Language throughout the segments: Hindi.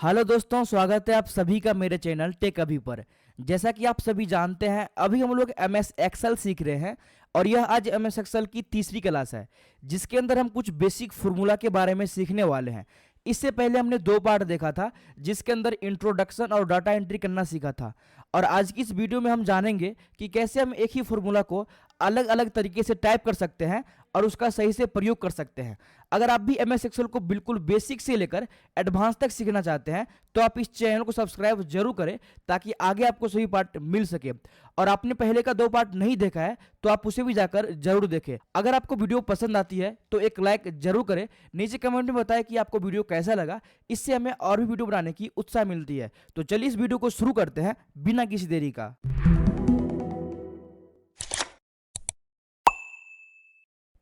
हेलो दोस्तों, स्वागत है आप सभी का मेरे चैनल टेक अभी पर। जैसा कि आप सभी जानते हैं, अभी हम लोग एम एस एक्सेल सीख रहे हैं और यह आज एम एस एक्सेल की तीसरी क्लास है, जिसके अंदर हम कुछ बेसिक फार्मूला के बारे में सीखने वाले हैं। इससे पहले हमने दो पार्ट देखा था, जिसके अंदर इंट्रोडक्शन और डाटा एंट्री करना सीखा था। और आज की इस वीडियो में हम जानेंगे कि कैसे हम एक ही फार्मूला को अलग अलग तरीके से टाइप कर सकते हैं और उसका सही से प्रयोग कर सकते हैं। अगर आप भी एम एस एक्सेल को बिल्कुल बेसिक से लेकर एडवांस तक सीखना चाहते हैं तो आप इस चैनल को सब्सक्राइब जरूर करें, ताकि आगे आपको सभी पार्ट मिल सके। और आपने पहले का दो पार्ट नहीं देखा है तो आप उसे भी जाकर जरूर देखें। अगर आपको वीडियो पसंद आती है तो एक लाइक जरूर करें। नीचे कमेंट में बताएं कि आपको वीडियो कैसा लगा, इससे हमें और भी वीडियो बनाने की उत्साह मिलती है। तो चलिए इस वीडियो को शुरू करते हैं बिना किसी देरी का।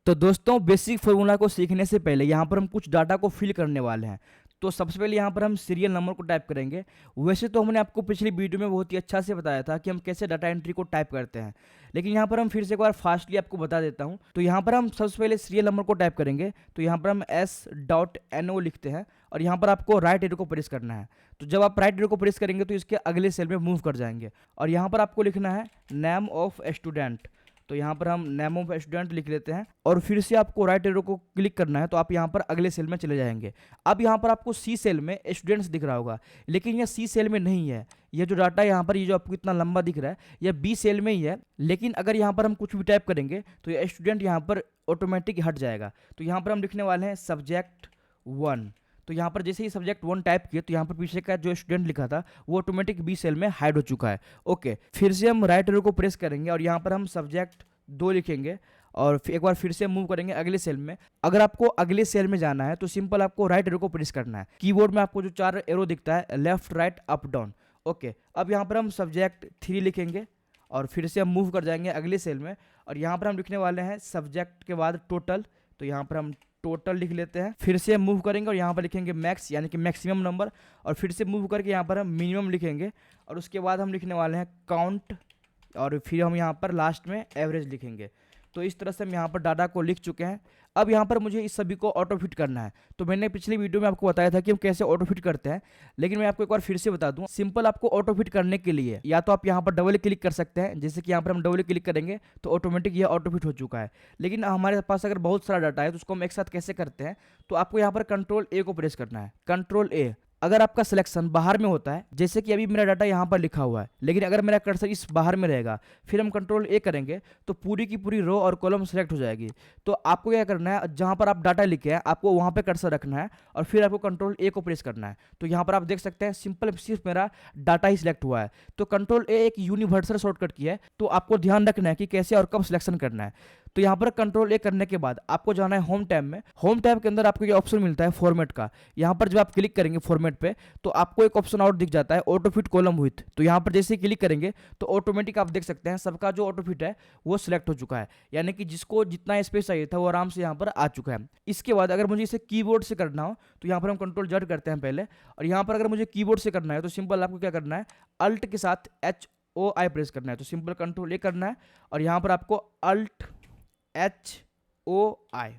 तो दोस्तों, बेसिक फार्मूला को सीखने से पहले यहाँ पर हम कुछ डाटा को फिल करने वाले हैं। तो सबसे पहले यहाँ पर हम सीरियल नंबर को टाइप करेंगे। वैसे तो हमने आपको पिछली वीडियो में बहुत ही अच्छा से बताया था कि हम कैसे डाटा एंट्री को टाइप करते हैं, लेकिन यहाँ पर हम फिर से एक बार फास्टली आपको बता देता हूँ। तो यहाँ पर हम सबसे पहले सीरियल नंबर को टाइप करेंगे। तो यहाँ पर हम S.NO लिखते हैं और यहाँ पर आपको राइट एरो को प्रेस करना है। तो जब आप राइट एरो को प्रेस करेंगे तो इसके अगले सेल में मूव कर जाएंगे और यहाँ पर आपको लिखना है नेम ऑफ स्टूडेंट। तो यहाँ पर हम नेम ऑफ स्टूडेंट लिख लेते हैं और फिर से आपको राइट एरो को क्लिक करना है। तो आप यहाँ पर अगले सेल में चले जाएंगे। अब यहाँ पर आपको सी सेल में स्टूडेंट्स दिख रहा होगा, लेकिन यह सी सेल में नहीं है। यह जो डाटा यहाँ पर, ये जो आपको इतना लंबा दिख रहा है, यह बी सेल में ही है। लेकिन अगर यहाँ पर हम कुछ भी टाइप करेंगे तो यह स्टूडेंट यहाँ पर ऑटोमेटिक हट जाएगा। तो यहाँ पर हम लिखने वाले हैं सब्जेक्ट 1। तो यहाँ पर जैसे ही सब्जेक्ट 1 टाइप किए तो यहाँ पर पीछे का जो स्टूडेंट लिखा था वो ऑटोमेटिक बी सेल में हाइड हो चुका है। ओके, फिर से हम राइट एरो को प्रेस करेंगे और यहाँ पर हम सब्जेक्ट 2 लिखेंगे और एक बार फिर से मूव करेंगे अगले सेल में। अगर आपको अगले सेल में जाना है तो सिंपल आपको राइट एरो को प्रेस करना है। कीबोर्ड में आपको जो 4 एरो दिखता है, left right up down. Okay, अब यहाँ पर हम सब्जेक्ट 3 लिखेंगे और फिर से हम मूव कर जाएंगे अगले सेल में और यहाँ पर हम लिखने वाले हैं सब्जेक्ट के बाद टोटल। तो यहाँ पर हम टोटल लिख लेते हैं। फिर से हम मूव करेंगे और यहाँ पर लिखेंगे मैक्स, यानी कि मैक्सिमम नंबर, और फिर से मूव करके यहाँ पर हम मिनिमम लिखेंगे और उसके बाद हम लिखने वाले हैं काउंट और फिर हम यहाँ पर लास्ट में एवरेज लिखेंगे। तो इस तरह से हम यहाँ पर डाटा को लिख चुके हैं। अब यहाँ पर मुझे इस सभी को ऑटो फिट करना है। तो मैंने पिछली वीडियो में आपको बताया था कि हम कैसे ऑटो फिट करते हैं, लेकिन मैं आपको एक बार फिर से बता दूं। सिंपल आपको ऑटो फिट करने के लिए या तो आप यहाँ पर डबल क्लिक कर सकते हैं, जैसे कि यहाँ पर हम डबल क्लिक करेंगे तो ऑटोमेटिक ये ऑटो फिट हो चुका है। लेकिन हमारे पास अगर बहुत सारा डाटा है तो उसको हम एक साथ कैसे करते हैं, तो आपको यहाँ पर कंट्रोल ए को प्रेस करना है। कंट्रोल ए। अगर आपका सिलेक्शन बाहर में होता है, जैसे कि अभी मेरा डाटा यहाँ पर लिखा हुआ है, लेकिन अगर मेरा कर्सर इस बाहर में रहेगा, फिर हम कंट्रोल ए करेंगे तो पूरी की पूरी रो और कॉलम सेलेक्ट हो जाएगी। तो आपको क्या करना है, जहाँ पर आप डाटा लिखे हैं आपको वहाँ पे कर्सर रखना है और फिर आपको कंट्रोल ए को प्रेस करना है। तो यहाँ पर आप देख सकते हैं सिंपल सिर्फ मेरा डाटा ही सिलेक्ट हुआ है। तो कंट्रोल ए एक यूनिवर्सल शॉर्टकट की है, तो आपको ध्यान रखना है कि कैसे और कब सिलेक्शन करना है। तो यहाँ पर कंट्रोल ए करने के बाद आपको जाना है होम टैब में। होम टैब के अंदर आपको ये ऑप्शन मिलता है फॉर्मेट का। यहाँ पर जब आप क्लिक करेंगे फॉर्मेट पे तो आपको एक ऑप्शन और दिख जाता है ऑटो फिट कॉलम विथ। तो यहाँ पर जैसे ही क्लिक करेंगे तो ऑटोमेटिक आप देख सकते हैं सबका जो ऑटो फिट है वो सिलेक्ट हो चुका है, यानी कि जिसको जितना स्पेस चाहिए था वो आराम से यहाँ पर आ चुका है। इसके बाद अगर मुझे इसे कीबोर्ड से करना हो तो यहाँ पर हम कंट्रोल जेड करते हैं पहले, और यहाँ पर अगर मुझे कीबोर्ड से करना है तो सिंपल आपको क्या करना है, अल्ट के साथ HOI प्रेस करना है। तो सिंपल कंट्रोल ए करना है और यहाँ पर आपको अल्ट HOI।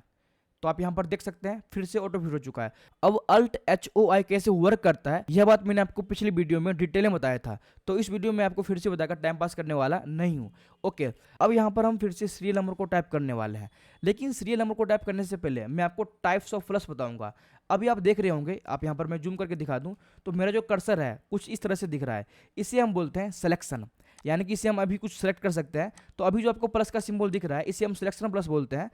तो आप यहां पर देख सकते हैं फिर से ऑटो फिट हो चुका है। अब अल्ट HOI कैसे वर्क करता है यह बात मैंने आपको पिछली वीडियो में डिटेल में बताया था, तो इस वीडियो में आपको फिर से बताकर टाइम पास करने वाला नहीं हूं। ओके, अब यहां पर हम फिर से सीरियल नंबर को टाइप करने वाले हैं, लेकिन सीरियल नंबर को टाइप करने से पहले मैं आपको टाइप्स ऑफ प्लस बताऊंगा। अभी आप देख रहे होंगे, आप यहां पर मैं जूम करके दिखा दूं तो मेरा जो कर्सर है कुछ इस तरह से दिख रहा है। इसे हम बोलते हैं सिलेक्शन, यानी कि इसे हम अभी कुछ सेलेक्ट कर सकते हैं। तो अभी जो आपको प्लस का सिंबल दिख रहा है इसे हम सिलेक्शन प्लस बोलते हैं।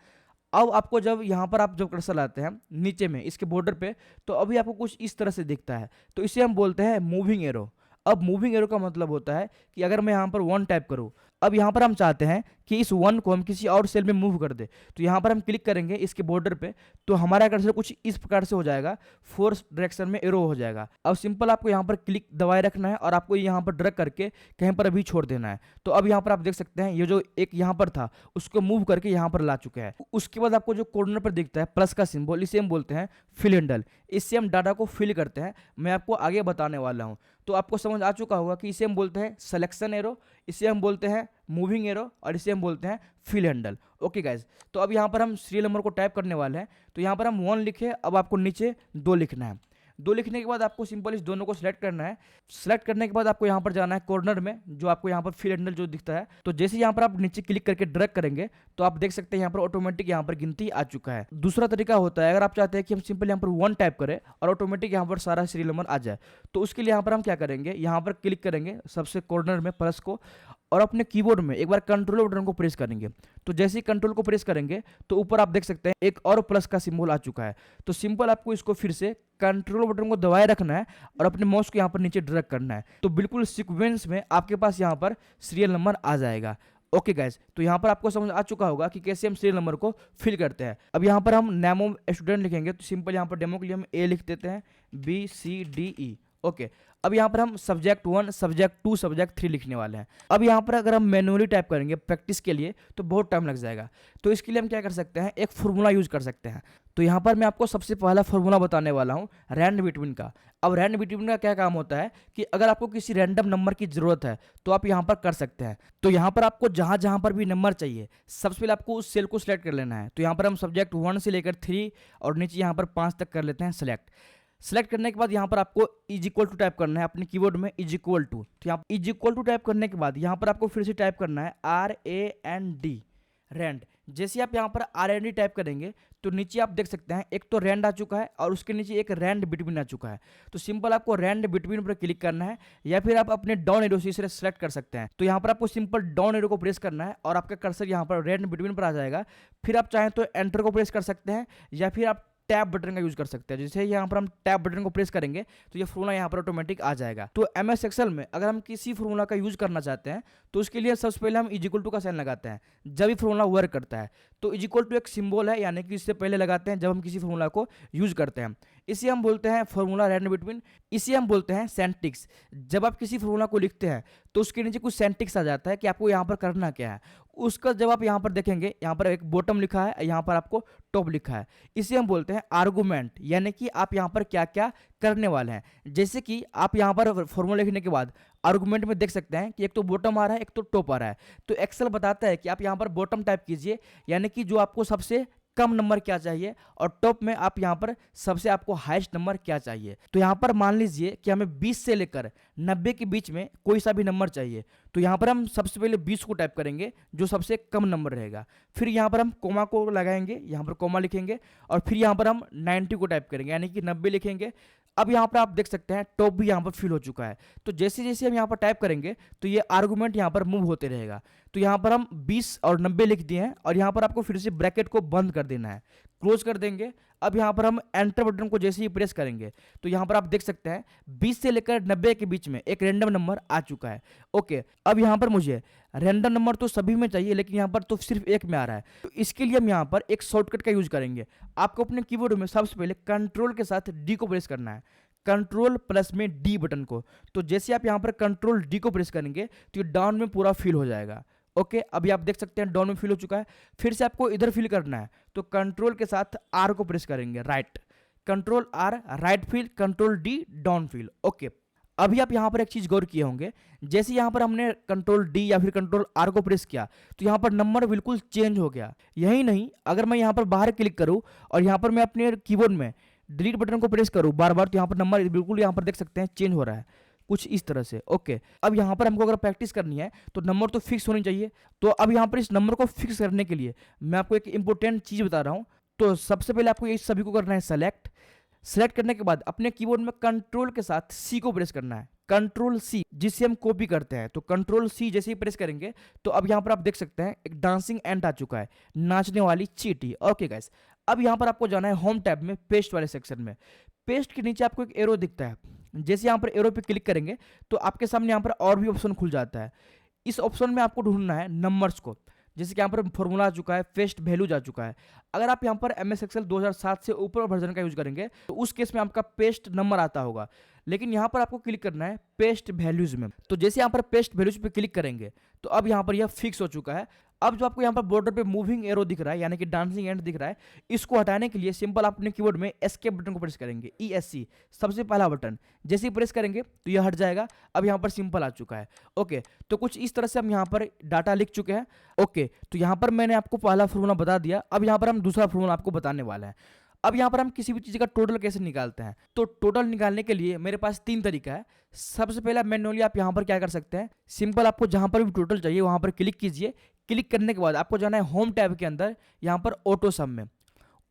अब आपको जब यहाँ पर आप जब कर्सर लाते हैं नीचे में इसके बॉर्डर पे तो अभी आपको कुछ इस तरह से दिखता है, तो इसे हम बोलते हैं मूविंग एरो। अब मूविंग एरो का मतलब होता है कि अगर मैं यहाँ पर 1 टाइप करूँ, अब यहाँ पर हम चाहते हैं कि इस 1 को हम किसी और सेल में मूव कर दे, तो यहाँ पर हम क्लिक करेंगे इसके बॉर्डर पे तो हमारा कर्सर कुछ इस प्रकार से हो जाएगा, फोर्स डायरेक्शन में एरो हो जाएगा। अब सिंपल आपको यहाँ पर क्लिक दबाए रखना है और आपको यहाँ पर ड्रैग करके कहीं पर अभी छोड़ देना है। तो अब यहाँ पर आप देख सकते हैं ये जो एक यहाँ पर था उसको मूव करके यहाँ पर ला चुके हैं। उसके बाद आपको जो कॉर्नर पर दिखता है प्लस का सिंबल, इसे हम बोलते हैं फिल हैंडल। इससे हम डाटा को फिल करते हैं, मैं आपको आगे बताने वाला हूँ। तो आपको समझ आ चुका होगा कि इसे हम बोलते हैं सिलेक्शन एरो, इसे हम बोलते हैं मूविंग एरो और इसे हम बोलते हैं फिल हैंडल। ओके गाइज, तो अब यहाँ पर हम सीरियल नंबर को टाइप करने वाले हैं। तो यहाँ पर हम 1 लिखे, अब आपको नीचे 2 लिखना है। 2 लिखने के बाद आपको सिंपल इस दोनों को सिलेक्ट करना है। सिलेक्ट करने के बाद आपको यहाँ पर जाना है कॉर्नर में, जो आपको यहाँ पर फिल हैंडल जो दिखता है। तो जैसे यहाँ पर आप नीचे क्लिक करके ड्रैग करेंगे तो आप देख सकते हैं यहाँ पर ऑटोमेटिक यहाँ पर गिनती आ चुका है। दूसरा तरीका होता है, अगर आप चाहते हैं कि हम सिंपल यहाँ पर 1 टाइप करें और ऑटोमेटिक यहाँ पर सारा सीरियल नंबर आ जाए, तो उसके लिए यहाँ पर हम क्या करेंगे, यहाँ पर क्लिक करेंगे सबसे कॉर्नर में प्लस को, और अपने कीबोर्ड में एक बार कंट्रोल बटन को प्रेस करेंगे। तो जैसे ही कंट्रोल को प्रेस करेंगे तो ऊपर आप देख सकते हैं एक और प्लस का सिंबल आ चुका है। तो सिंपल आपको इसको फिर से कंट्रोल बटन को दबाए रखना है और अपने माउस को यहाँ पर नीचे ड्रैग करना है। तो बिल्कुल सीक्वेंस में आपके पास यहाँ पर सीरियल नंबर आ जाएगा। ओके गाइस, तो यहाँ पर आपको समझ आ चुका होगा कि कैसे हम सीरियल नंबर को फिल करते हैं। अब यहाँ पर हम नेम ऑफ स्टूडेंट लिखेंगे, तो सिंपल यहाँ पर डेमो के लिए हम ए लिख देते हैं, BCDE। ओके, अब यहाँ पर हम सब्जेक्ट 1, सब्जेक्ट 2, सब्जेक्ट 3 लिखने वाले हैं। अब यहाँ पर अगर हम मैनुअली टाइप करेंगे प्रैक्टिस के लिए तो बहुत टाइम लग जाएगा। तो इसके लिए हम क्या कर सकते हैं, एक फॉर्मूला यूज कर सकते हैं। तो यहाँ पर मैं आपको सबसे पहला फॉर्मूला बताने वाला हूँ रैंड बिटवीन का। अब रैंड बिटवीन का क्या काम होता है कि अगर आपको किसी रैंडम नंबर की जरूरत है तो आप यहाँ पर कर सकते हैं। तो यहाँ पर आपको जहाँ जहाँ पर भी नंबर चाहिए सबसे पहले आपको उस सेल को सिलेक्ट कर लेना है। तो यहाँ पर हम सब्जेक्ट 1 से लेकर 3 और नीचे यहाँ पर 5 तक कर लेते हैं सिलेक्ट। सेलेक्ट करने के बाद यहाँ पर आपको इज इक्वल टू टाइप करना है अपने कीबोर्ड में, इज इक्वल टू। तो यहाँ इज इक्वल टू टाइप करने के बाद यहाँ पर आपको फिर से टाइप करना है RAND, रैंड। जैसे आप यहाँ पर RAND टाइप करेंगे तो नीचे आप देख सकते हैं एक तो रैंड आ चुका है और उसके नीचे एक रैंड बिटवीन आ चुका है। तो सिंपल आपको रैंड बिटवीन पर क्लिक करना है या फिर आप अपने डाउन एरो से इसे सेलेक्ट कर सकते हैं। तो यहाँ पर आपको सिंपल डाउन एरो को प्रेस करना है और आपका कर्सर यहाँ पर रैंड बिटवीन पर आ जाएगा। फिर आप चाहें तो एंटर को प्रेस कर सकते हैं या फिर आप टैब बटन का यूज कर सकते हैं। जैसे यहाँ पर हम टैब बटन को प्रेस करेंगे तो ये फॉर्मूला यहाँ पर ऑटोमेटिक आ जाएगा। तो MS एक्सेल में अगर हम किसी फॉर्मूला का यूज करना चाहते हैं तो उसके लिए सबसे पहले हम इज इक्वल टू का साइन लगाते हैं जब भी फॉर्मूला वर्क करता है। तो इज इक्वल टू एक सिंबल है, यानी कि इससे पहले लगाते हैं जब हम किसी फॉर्मूला को यूज करते हैं। इसे हम बोलते हैं फॉर्मूला रैंड बिटवीन, इसे हम बोलते हैं सेंटिक्स। जब आप किसी फॉर्मूला को लिखते हैं तो उसके नीचे कुछ सेंटिक्स आ जाता है कि आपको यहाँ पर करना क्या है। उसका जब आप यहाँ पर देखेंगे, यहाँ पर एक बॉटम लिखा है, यहाँ पर आपको टॉप लिखा है। इसे हम बोलते हैं आर्गुमेंट, यानी कि आप यहाँ पर क्या क्या करने वाले हैं। जैसे कि आप यहाँ पर फॉर्मूला लिखने के बाद आर्गुमेंट में देख सकते हैं कि एक तो बॉटम आ रहा है, एक तो टॉप आ रहा है। तो एक्सेल बताता है कि आप यहाँ पर बॉटम टाइप कीजिए, यानी कि जो आपको सबसे कम नंबर क्या चाहिए, और टॉप में आप यहाँ पर सबसे आपको हाईएस्ट नंबर क्या चाहिए। तो यहाँ पर मान लीजिए कि हमें 20 से लेकर 90 के बीच में कोई सा भी नंबर चाहिए। तो यहाँ पर हम सबसे पहले 20 को टाइप करेंगे जो सबसे कम नंबर रहेगा। फिर यहाँ पर हम कोमा को लगाएंगे, यहाँ पर कोमा लिखेंगे और फिर यहाँ पर हम 90 को टाइप करेंगे, यानी कि 90 लिखेंगे। अब यहाँ पर आप देख सकते हैं टॉप भी यहाँ पर फिल हो चुका है। तो जैसे जैसे हम यहाँ पर टाइप करेंगे तो ये आर्गुमेंट यहाँ पर मूव होते रहेगा। तो यहाँ पर हम 20 और 90 लिख दिए हैं और यहाँ पर आपको फिर से ब्रैकेट को बंद कर देना है, क्लोज कर देंगे। अब यहाँ पर हम एंटर बटन को जैसे ही प्रेस करेंगे तो यहाँ पर आप देख सकते हैं 20 से लेकर 90 के बीच में एक रैंडम नंबर आ चुका है। ओके, अब यहाँ पर मुझे रैंडम नंबर तो सभी में चाहिए, लेकिन यहाँ पर तो सिर्फ एक में आ रहा है। तो इसके लिए हम यहाँ पर एक शॉर्टकट का यूज करेंगे। आपको अपने कीबोर्ड में सबसे पहले कंट्रोल के साथ डी को प्रेस करना है, कंट्रोल प्लस में डी बटन को। तो जैसे आप यहाँ पर कंट्रोल डी को प्रेस करेंगे तो ये डाउन में पूरा फिल हो जाएगा। ओके, अभी आप देख सकते हैं डाउन में फिल हो चुका है। फिर से आपको इधर फिल करना है, तो कंट्रोल के साथ आर को प्रेस करेंगे, right, control R right fill, control D down fill. Okay, अभी आप यहाँ पर एक चीज गौर किए होंगे, जैसे यहाँ पर हमने कंट्रोल डी या फिर कंट्रोल आर को प्रेस किया तो यहाँ पर नंबर बिल्कुल चेंज हो गया। यही नहीं, अगर मैं यहाँ पर बाहर क्लिक करूँ और यहाँ पर मैं अपने कीबोर्ड में डिलीट बटन को प्रेस करूँ बार बार, तो यहाँ पर नंबर बिल्कुल यहाँ पर देख सकते हैं चेंज हो रहा है कुछ इस तरह से। ओके, अब यहाँ पर हमको अगर प्रैक्टिस करनी है तो नंबर तो फिक्स होनी चाहिए। तो अब यहाँ पर इस नंबर को फिक्स करने के लिए मैं आपको एक इंपॉर्टेंट चीज बता रहा हूँ। तो सबसे पहले आपको ये सभी को करना है सेलेक्ट। सेलेक्ट करने के बाद अपने कीबोर्ड में कंट्रोल के साथ सी को प्रेस करना है, कंट्रोल सी, जिससे हम कॉपी करते हैं। तो कंट्रोल सी जैसे ही प्रेस करेंगे तो अब यहाँ पर आप देख सकते हैं एक डांसिंग एंट आ चुका है, नाचने वाली चींटी। ओके गाइस, अब यहाँ पर आपको जाना है होम टैब में, पेस्ट वाले सेक्शन में। पेस्ट के नीचे आपको एक एरो दिखता है, जैसे यहाँ पर एरो पे क्लिक करेंगे तो आपके सामने यहाँ पर और भी ऑप्शन खुल जाता है। इस ऑप्शन में आपको ढूंढना है नंबर्स को, जैसे कि यहाँ पर फॉर्मूला आ चुका है, पेस्ट वैल्यू जा चुका है। अगर आप यहाँ पर MS एक्सेल 2007 से ऊपर वर्जन का यूज करेंगे तो उस केस में आपका पेस्ट नंबर आता होगा, लेकिन यहाँ पर आपको क्लिक करना है पेस्ट वैल्यूज में। तो जैसे यहाँ पर पेस्ट वैल्यूज पे क्लिक करेंगे तो अब यहाँ पर यह फिक्स हो चुका है। अब जो आपको यहाँ पर बॉर्डर पे मूविंग एरो दिख रहा है, यानी कि डांसिंग एंड दिख रहा है, इसको हटाने के लिए सिंपल आप अपने कीबोर्ड में एस्केप बटन को प्रेस करेंगे, ESC सबसे पहला बटन। जैसे ही प्रेस करेंगे तो यह हट जाएगा। अब यहाँ पर सिंपल आ चुका है। ओके, तो कुछ इस तरह से हम यहाँ पर डाटा लिख चुके हैं। ओके, तो यहाँ पर मैंने आपको पहला फॉर्मूला बता दिया। अब यहाँ पर हम दूसरा फॉर्मूला आपको बताने वाला है। अब यहाँ पर हम किसी भी चीज़ का टोटल कैसे निकालते हैं, तो टोटल निकालने के लिए मेरे पास 3 तरीका है। सबसे पहला मैन्युअली आप यहाँ पर क्या कर सकते हैं, सिंपल आपको जहाँ पर भी टोटल चाहिए वहाँ पर क्लिक कीजिए। क्लिक करने के बाद आपको जाना है होम टैब के अंदर, यहाँ पर ऑटो सम में।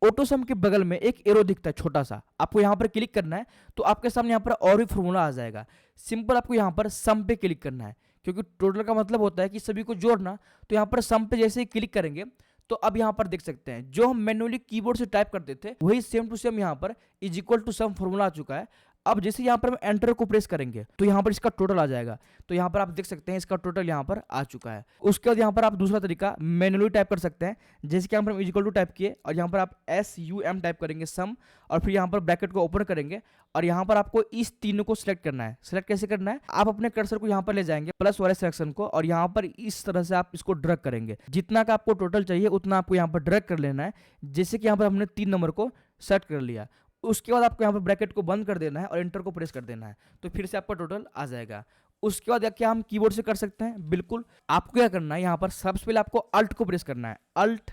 ऑटो सम के बगल में एक एरो दिखता है छोटा सा, आपको यहाँ पर क्लिक करना है तो आपके सामने यहाँ पर और भी फॉर्मूला आ जाएगा। सिंपल आपको यहाँ पर सम पे क्लिक करना है, क्योंकि टोटल का मतलब होता है कि सभी को जोड़ना। तो यहाँ पर सम पे जैसे ही क्लिक करेंगे तो अब यहाँ पर देख सकते हैं जो हम मैन्युअली कीबोर्ड से टाइप करते थे वही सेम टू सेम यहाँ पर is equal to sum formula आ चुका है। अब जैसे यहाँ पर हम एंटर को प्रेस करेंगे तो यहाँ पर इसका टोटल आ जाएगा। तो यहाँ पर आप देख सकते हैं इसका टोटल यहाँ पर आ चुका है। उसके बाद यहाँ पर आप दूसरा तरीका मैन्युअली टाइप कर सकते हैं, जैसे कि यहाँ पर हम इक्वल टू टाइप किए और यहाँ पर आप SUM टाइप करेंगे सम, और फिर यहाँ पर ब्रैकेट को ओपन करेंगे और यहाँ पर आपको इस तीनों को सिलेक्ट करना है। सिलेक्ट कैसे करना है, आप अपने कर्सर को यहाँ पर ले जाएंगे प्लस वाले सिलेक्शन को और यहाँ पर इस तरह से आप इसको ड्रैग करेंगे। जितना का आपको टोटल चाहिए उतना आपको यहाँ पर ड्रैग कर लेना है। जैसे कि यहाँ पर हमने 3 नंबर को सेट कर लिया, उसके बाद आपको यहाँ पर ब्रैकेट को बंद कर देना है और एंटर को प्रेस कर देना है, तो फिर से आपका टोटल आ जाएगा। उसके बाद क्या हम कीबोर्ड से कर सकते हैं, बिल्कुल। आपको क्या करना है, यहाँ पर सबसे पहले आपको अल्ट को प्रेस करना है, अल्ट।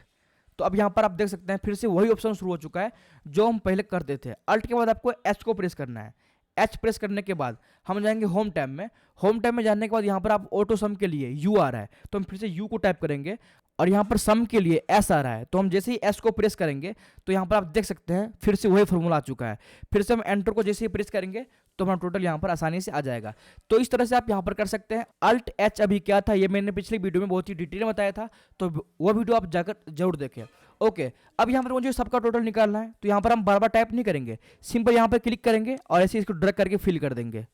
तो अब यहाँ पर आप देख सकते हैं फिर से वही ऑप्शन शुरू हो चुका है जो हम पहले करते थे। अल्ट के बाद आपको H को प्रेस करना है। H प्रेस करने के बाद हम जाएंगे होम टैब में। होम टैब में जाने के बाद यहाँ पर आप ऑटो सम के लिए U आ रहा है तो हम फिर से U को टाइप करेंगे और यहाँ पर सम के लिए S आ रहा है तो हम जैसे ही S को प्रेस करेंगे तो यहाँ पर आप देख सकते हैं फिर से वही फॉर्मूला आ चुका है। फिर से हम एंटर को जैसे ही प्रेस करेंगे तो हमारा टोटल यहाँ पर आसानी से आ जाएगा। तो इस तरह से आप यहाँ पर कर सकते हैं। अल्ट H अभी क्या था ये मैंने पिछली वीडियो में बहुत ही डिटेल में बताया था, तो वो वीडियो आप जाकर जरूर देखें। ओके, अब यहाँ पर मुझे सबका टोटल निकालना है तो यहाँ पर हम बार बार टाइप नहीं करेंगे, सिंपल यहाँ पर क्लिक करेंगे और ऐसे इसको ड्रैग करके फिल कर देंगे।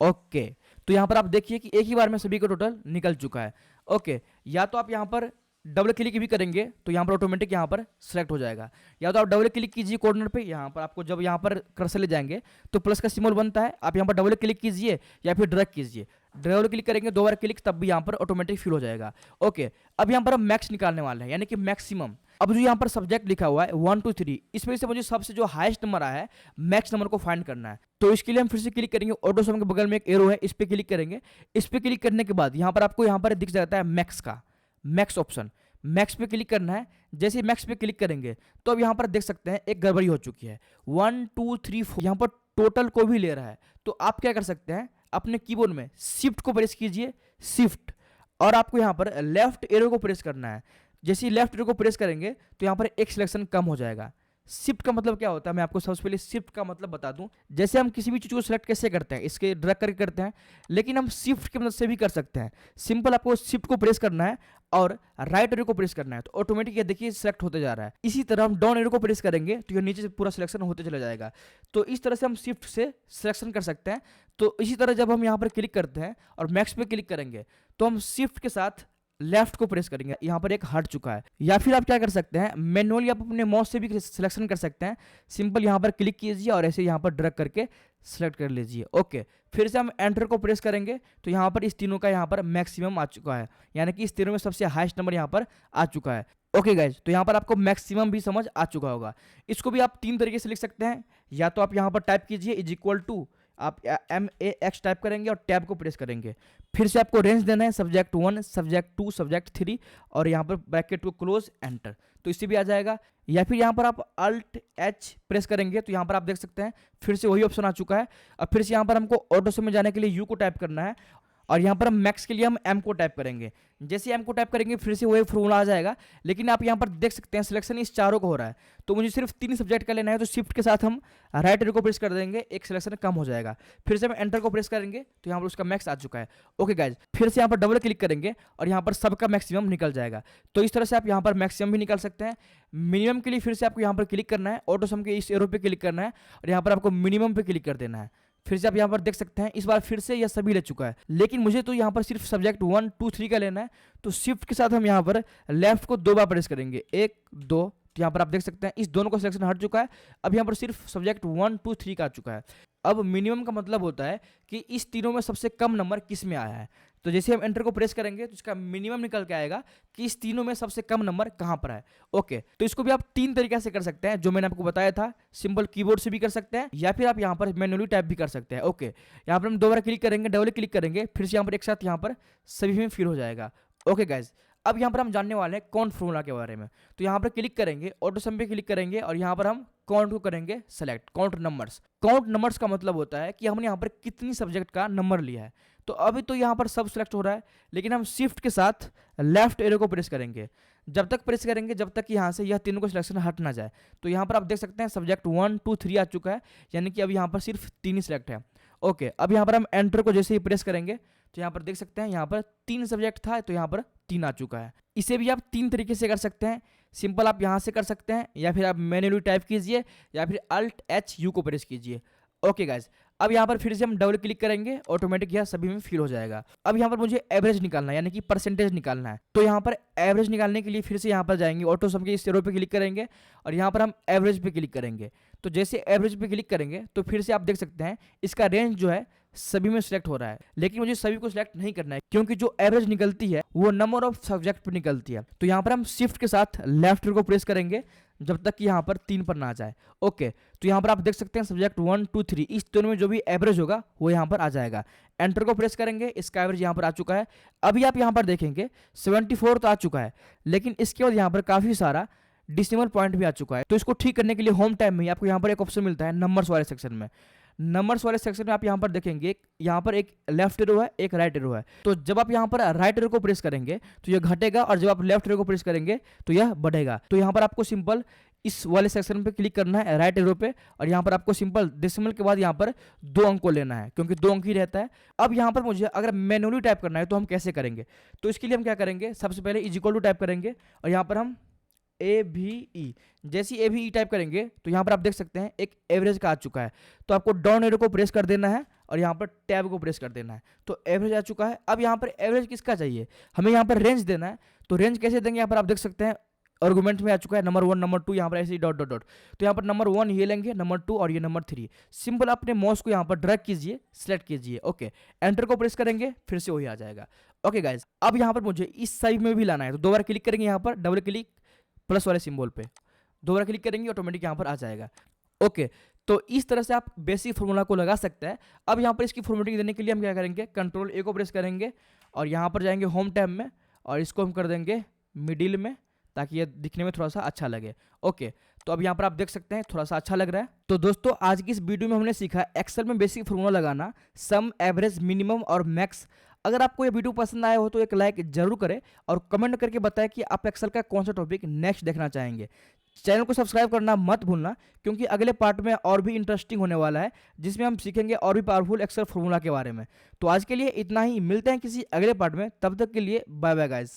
ओके, तो यहाँ पर आप देखिए कि एक ही बार में सभी का टोटल निकल चुका है। ओके, या तो आप यहाँ पर डबल क्लिक भी करेंगे तो यहाँ पर ऑटोमेटिक यहाँ पर सेलेक्ट हो जाएगा, या तो आप डबल क्लिक कीजिए कॉर्नर पे। यहाँ पर आपको जब यहाँ पर कर्सर ले जाएंगे तो प्लस का सिंबल बनता है, आप यहाँ पर डबल क्लिक कीजिए या फिर ड्रैग कीजिए। डबल क्लिक करेंगे 2 बार क्लिक तब भी यहाँ पर ऑटोमेटिक फिल हो जाएगा। ओके, अब यहाँ पर हम मैक्स निकालने वाले हैं यानी कि मैक्सिमम। अब जो यहाँ पर सब्जेक्ट लिखा हुआ है 1 2 3, इसमें से मुझे सबसे जो हाईएस्ट नंबर आया है मैक्स नंबर को फाइंड करना है। तो इसके लिए हम फिर से क्लिक करेंगे, ऑटो सम के बगल में एक एरो है इस पे क्लिक करेंगे। इस पे क्लिक करने के बाद यहाँ पर आपको यहाँ पर दिख जाता है मैक्स का, मैक्स ऑप्शन। मैक्स पे क्लिक करना है। जैसे मैक्स पे क्लिक करेंगे तो अब यहाँ पर देख सकते हैं एक गड़बड़ी हो चुकी है, 1 2 3 4 यहाँ पर टोटल को भी ले रहा है। तो आप क्या कर सकते हैं, अपने कीबोर्ड में शिफ्ट को प्रेस कीजिए, शिफ्ट, और आपको यहाँ पर लेफ्ट एरो को प्रेस करना है। जैसे ही लेफ्ट एरो को प्रेस करेंगे तो यहाँ पर एक सिलेक्शन कम हो जाएगा। शिफ्ट का मतलब क्या होता है मैं आपको सबसे पहले शिफ्ट का मतलब बता दूं। जैसे हम किसी भी चीज़ को सिलेक्ट कैसे करते हैं, इसके ड्रैग करके करते हैं, लेकिन हम शिफ्ट की मदद से भी कर सकते हैं। सिंपल आपको शिफ्ट को प्रेस करना है और राइट एरो को प्रेस करना है तो ऑटोमेटिक ये देखिए सिलेक्ट होते जा रहा है। इसी तरह हम डाउन एरो को प्रेस करेंगे तो ये नीचे से पूरा सिलेक्शन होते चला जाएगा। तो इस तरह से हम शिफ्ट से सिलेक्शन कर सकते हैं। तो इसी तरह जब हम यहाँ पर क्लिक करते हैं और मैक्स पे क्लिक करेंगे तो हम शिफ्ट के साथ लेफ्ट को प्रेस करेंगे, यहाँ पर एक हट चुका है। या फिर आप क्या कर सकते हैं, मैनुअली आप अपने माउस से भी सिलेक्शन कर सकते हैं। सिंपल यहाँ पर क्लिक कीजिए और ऐसे यहाँ पर ड्रैग करके सेलेक्ट कर लीजिए। ओके, फिर से हम एंटर को प्रेस करेंगे तो यहाँ पर इस तीनों का यहाँ पर मैक्सिमम आ चुका है, यानी कि इस तीनों में सबसे हाईएस्ट नंबर यहाँ पर आ चुका है। ओके गाइज, तो यहाँ पर आपको मैक्सिमम भी समझ आ चुका होगा। इसको भी आप 3 तरीके से लिख सकते हैं, या तो आप यहाँ पर टाइप कीजिए इज इक्वल टू, आप MAX टाइप करेंगे और टैब को प्रेस करेंगे। फिर से आपको रेंज देना है सब्जेक्ट 1, सब्जेक्ट 2, सब्जेक्ट 3 और यहाँ पर ब्रैकेट को क्लोज, एंटर, तो इससे भी आ जाएगा। या फिर यहाँ पर आप Alt H प्रेस करेंगे तो यहाँ पर आप देख सकते हैं फिर से वही ऑप्शन आ चुका है। अब फिर से यहाँ पर हमको ऑटो सम में जाने के लिए U को टाइप करना है और यहाँ पर हम मैक्स के लिए हम M को टाइप करेंगे। जैसे M को टाइप करेंगे फिर से वही फॉर्मूला आ जाएगा, लेकिन आप यहाँ पर देख सकते हैं सिलेक्शन इस चारों को हो रहा है। तो मुझे सिर्फ 3 सब्जेक्ट का लेना है तो शिफ्ट के साथ हम राइट एरो को प्रेस कर देंगे, एक सिलेक्शन कम हो जाएगा। फिर से हम एंटर को प्रेस करेंगे तो यहाँ पर उसका मैक्स आ चुका है। ओके गाइज, फिर से यहाँ पर डबल क्लिक करेंगे और यहाँ पर सबका मैक्सिमम निकल जाएगा। तो इस तरह से आप यहाँ पर मैक्सिमम भी निकाल सकते हैं। मिनिमम के लिए फिर से आपको यहाँ पर क्लिक करना है, ऑटो सम के इस एरो पे क्लिक करना है और यहाँ पर आपको मिनिमम पे क्लिक कर देना है। फिर से आप यहाँ पर देख सकते हैं इस बार फिर से यह सभी ले चुका है, लेकिन मुझे तो यहाँ पर सिर्फ सब्जेक्ट 1 2 3 का लेना है। तो शिफ्ट के साथ हम यहाँ पर लेफ्ट को 2 बार प्रेस करेंगे, 1 2, तो यहाँ पर आप देख सकते हैं इस दोनों का सिलेक्शन हट चुका है। अब यहाँ पर सिर्फ सब्जेक्ट 1 2 3 का आ चुका है। अब मिनिमम का मतलब होता है कि इस तीनों में सबसे कम नंबर किस में आया है। तो जैसे हम एंटर को प्रेस करेंगे तो इसका मिनिमम निकल के आएगा कि इस तीनों में सबसे कम नंबर कहाँ पर है। ओके, तो इसको भी आप 3 तरीके से कर सकते हैं जो मैंने आपको बताया था। सिंपल कीबोर्ड से भी कर सकते हैं या फिर आप यहाँ पर मैनुअली टाइप भी कर सकते हैं। ओके, यहाँ पर हम 2 बार क्लिक करेंगे, डबल क्लिक करेंगे, फिर से यहाँ पर एक साथ यहाँ पर सभी में फिल हो जाएगा। ओके गाइज, अब यहाँ पर हम जानने वाले हैं काउंट फॉर्मूला के बारे में। तो यहाँ पर क्लिक करेंगे, ऑटो सम पे क्लिक करेंगे और यहाँ पर हम काउंट को करेंगे select, count numbers. Count numbers का मतलब होता है कि हमने यहाँ पर कितनी सब्जेक्ट का नंबर लिया है। तो अभी तो यहाँ पर सब सिलेक्ट हो रहा है, लेकिन हम शिफ्ट के साथ लेफ्ट एरो को प्रेस करेंगे। जब तक प्रेस करेंगे जब तक यहाँ से यह तीनों को सिलेक्शन हट ना जाए। तो यहाँ पर आप देख सकते हैं सब्जेक्ट 1 2 3 आ चुका है, यानी कि अब यहाँ पर सिर्फ 3 ही सिलेक्ट है। ओके, अब यहाँ पर हम एंटर को जैसे ही प्रेस करेंगे तो यहाँ पर देख सकते हैं यहाँ पर 3 सब्जेक्ट था, तो यहाँ पर 3 आ चुका है। इसे भी आप 3 तरीके से कर सकते हैं। सिंपल आप यहाँ से कर सकते हैं, या फिर आप मैन्युअली टाइप कीजिए, या फिर Alt+H+U को प्रेस कीजिए। ओके गाइज, अब यहाँ पर फिर से हम डबल क्लिक करेंगे, ऑटोमेटिक यह सभी में फिल हो जाएगा। अब यहाँ पर मुझे एवरेज निकालना है, यानी कि परसेंटेज निकालना है। तो यहाँ पर एवरेज निकालने के लिए फिर से यहाँ पर जाएंगे, ऑटो सम के इस एरो पे क्लिक करेंगे और यहाँ पर हम एवरेज पे क्लिक करेंगे। तो जैसे एवरेज पे क्लिक करेंगे तो फिर से आप देख सकते हैं इसका रेंज जो है सभी में सिलेक्ट हो रहा है, लेकिन मुझे सभी को सिलेक्ट नहीं करना है, क्योंकि जो एवरेज निकलती है वो नंबर ऑफ सब्जेक्ट पर निकलती है। तो यहाँ पर हम शिफ्ट के साथ लेफ्ट को प्रेस करेंगे जब तक कि यहाँ पर 3 पर ना आ जाए। ओके, तो यहाँ पर आप देख सकते हैं सब्जेक्ट 1 2 3 इस दोनों में जो भी एवरेज होगा वो यहाँ पर आ जाएगा। एंटर को प्रेस करेंगे, इसका एवरेज यहाँ पर आ चुका है। अभी आप यहाँ पर देखेंगे 74 तो आ चुका है, लेकिन इसके बाद यहाँ पर काफ़ी सारा डिसिमल पॉइंट भी आ चुका है। तो इसको ठीक करने के लिए होम टैब में आपको यहाँ पर एक ऑप्शन मिलता है नंबर्स वाले सेक्शन में। नंबर्स वाले सेक्शन में आप यहाँ पर देखेंगे, यहाँ पर एक लेफ्ट एरो है, एक राइट एरो है। तो जब आप यहाँ पर राइट एरो को प्रेस करेंगे तो यह घटेगा, और जब आप लेफ्ट एरो को प्रेस करेंगे तो यह बढ़ेगा। तो यहाँ पर आपको सिंपल इस वाले सेक्शन पे क्लिक करना है राइट एरो पे, और यहाँ पर आपको सिंपल डेसिमल के बाद यहाँ पर 2 अंक को लेना है, क्योंकि 2 अंक ही रहता है। अब यहाँ पर मुझे अगर मैनुअली टाइप करना है तो हम कैसे करेंगे? तो इसके लिए हम क्या करेंगे, सबसे पहले = टाइप करेंगे और यहाँ पर हम AVE, जैसे AVE टाइप करेंगे तो यहाँ पर आप देख सकते हैं एक एवरेज का आ चुका है। तो आपको डाउन एरो को प्रेस कर देना है और यहाँ पर टैब को प्रेस कर देना है, तो एवरेज आ चुका है। अब यहाँ पर एवरेज किसका चाहिए, हमें यहाँ पर रेंज देना है। तो रेंज कैसे देंगे, यहाँ पर आप देख सकते हैं आर्गुमेंट में आ चुका है नंबर 1 नंबर 2, यहाँ पर ऐसे डॉट डॉट डॉट। तो यहाँ पर नंबर 1 ये लेंगे, नंबर 2 और ये नंबर 3। सिंपल अपने माउस को यहाँ पर ड्रैग कीजिए, सेलेक्ट कीजिए। ओके, एंटर को प्रेस करेंगे, फिर से वही आ जाएगा। ओके गाइज, अब यहाँ पर मुझे इस साइड में भी लाना है, तो 2 बार क्लिक करेंगे, यहाँ पर डबल क्लिक प्लस वाले सिंबल पे 2 बार क्लिक करेंगे, ऑटोमेटिक यहाँ पर आ जाएगा। ओके, तो इस तरह से आप बेसिक फॉर्मूला को लगा सकते हैं। अब यहाँ पर इसकी फॉर्मेटिंग देने के लिए हम क्या करेंगे, Ctrl+A को प्रेस करेंगे और यहाँ पर जाएंगे होम टैब में और इसको हम कर देंगे मिडिल में, ताकि ये दिखने में थोड़ा सा अच्छा लगे। ओके, तो अब यहाँ पर आप देख सकते हैं थोड़ा सा अच्छा लग रहा है। तो दोस्तों आज की इस वीडियो में हमने सीखा एक्सेल में बेसिक फॉर्मूला लगाना, सम, एवरेज, मिनिमम और मैक्स। अगर आपको ये वीडियो पसंद आया हो तो एक लाइक जरूर करें और कमेंट करके बताएं कि आप एक्सेल का कौन सा टॉपिक नेक्स्ट देखना चाहेंगे। चैनल को सब्सक्राइब करना मत भूलना, क्योंकि अगले पार्ट में और भी इंटरेस्टिंग होने वाला है, जिसमें हम सीखेंगे और भी पावरफुल एक्सेल फॉर्मूला के बारे में। तो आज के लिए इतना ही, मिलते हैं किसी अगले पार्ट में, तब तक के लिए बाय बाय गाइस।